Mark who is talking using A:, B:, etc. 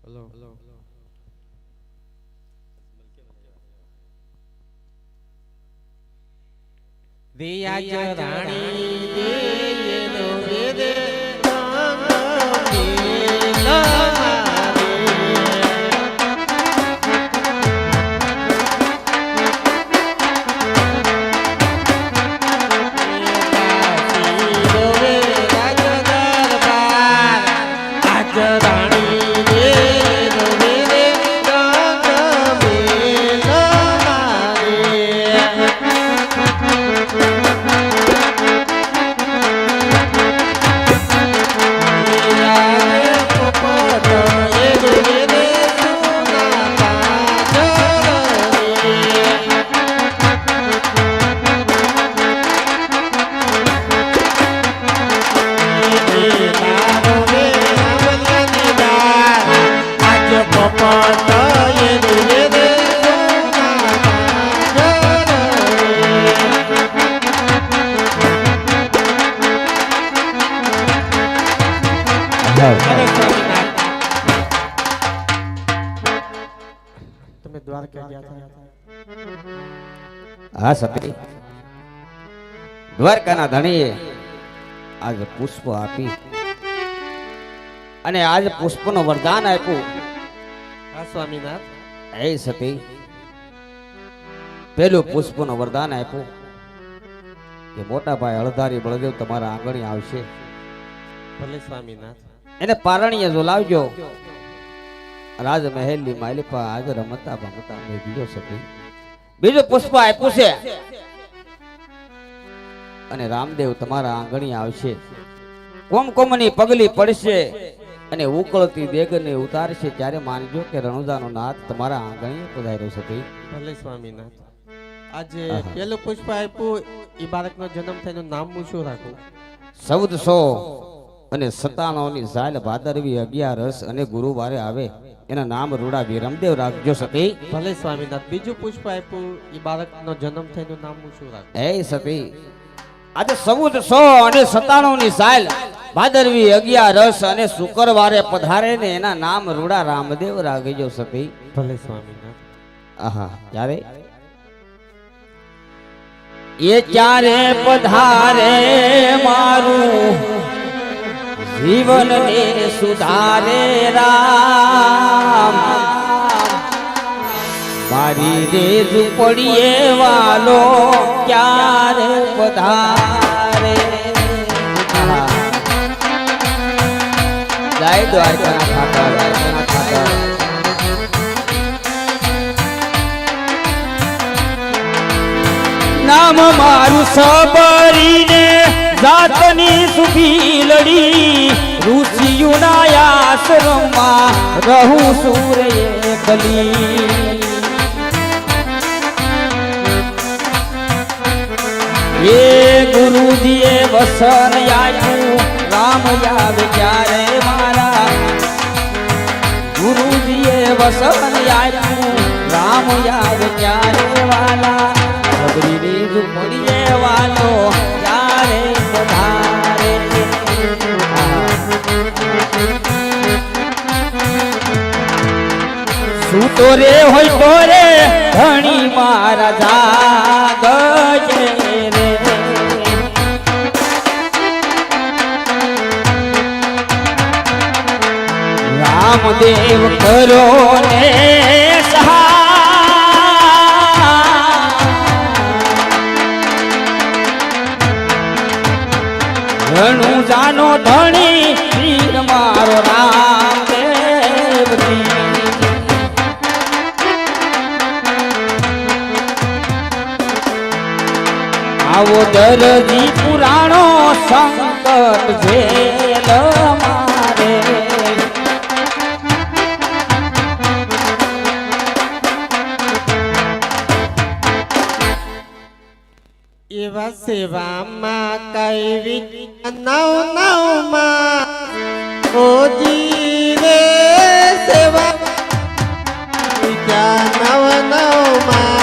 A: Hello
B: વ્યાજ રાણી દેનો વેદ તમે દ્વારકા ગયા હતા?
C: હા સતી દ્વારકાના ધણીએ આજ પુષ્પ આપી અને આજ પુષ્પનું વરદાન આપ્યું.
B: હા સ્વામીનાથ.
C: એ સતી પેલું પુષ્પનું વરદાન આપ્યું કે મોટા ભાઈ હળધારી બળદેવ તમારા આંગણે આવશે,
B: ભલે સ્વામીનાથ.
C: એને પારણીએ જોલાવજો. રાજમહેલ ની માલિપા આજ રમતા ભમતા મેં બીજો સતી બીજું પુષ્પ આપ્યું છે અને રામદેવ તમારા આંગણી આવશે, કોમકોમની પગલી પડશે અને ઉકળતી દેગને ઉતારશે. ત્યારે માનજો કે રણુદાનો નાથ તમારા આંગણીએ પધાર્યો સતી.
B: ભલે સ્વામીનાથ. આજે પેલું પુષ્પ આપ્યું એ બાળકનો જન્મ થયો, નામ હું શું રાખું?
C: 1497 ની સાલ ભાદરવી 11 અને ગુરુવારે આવે એના નામ રૂડા વિરમદેવ રાખજો સતી.
B: ભલે સ્વામીનાથ. બીજું પુષ્પ આપ્યું એ બાળકનો જન્મ થયો, નામ હું શું રાખું?
C: એ સતી આજે 1497 ની સાલ ભાદરવી 11 અને શુક્રવારે પધારે ને એના નામ રૂડા રામદેવ રાખજો સતી.
B: ભલે સ્વામીનાથ.
C: આહા ત્યારે એ ચારે પધારે મારું જીવન ને સુધારે રામ, મારી રે ઝૂંપડીએ વાલો ક્યારે પધારે. જય દ્વારકાના ઠાકર. નામ મારું સબરીને જાતની સુખી લડી, ઋષિયુના આશ્રમમાં રહું સૂરે કલી. એ ગુરુજીએ વસન આપ્યું રામ આવે ક્યારે મારા, ગુરુજીએ વસન આપ્યું રામ આવે ક્યારે વાલા, સબરીની ઝૂંપડીએ વાલો ક્યારે પધારે. શું તો રે હોય તો રે ધણી મારા જાગજે રે. રામદેવ કરો ને ઘણું જાનો ધણી વીર મારો રામદેવ. આવો દરજી પુરાણો સંકટ જેલ મારે.
B: એવા સેવામાં કઈ નવ નવમાં ઓજી રે સેવા નવ નવમાં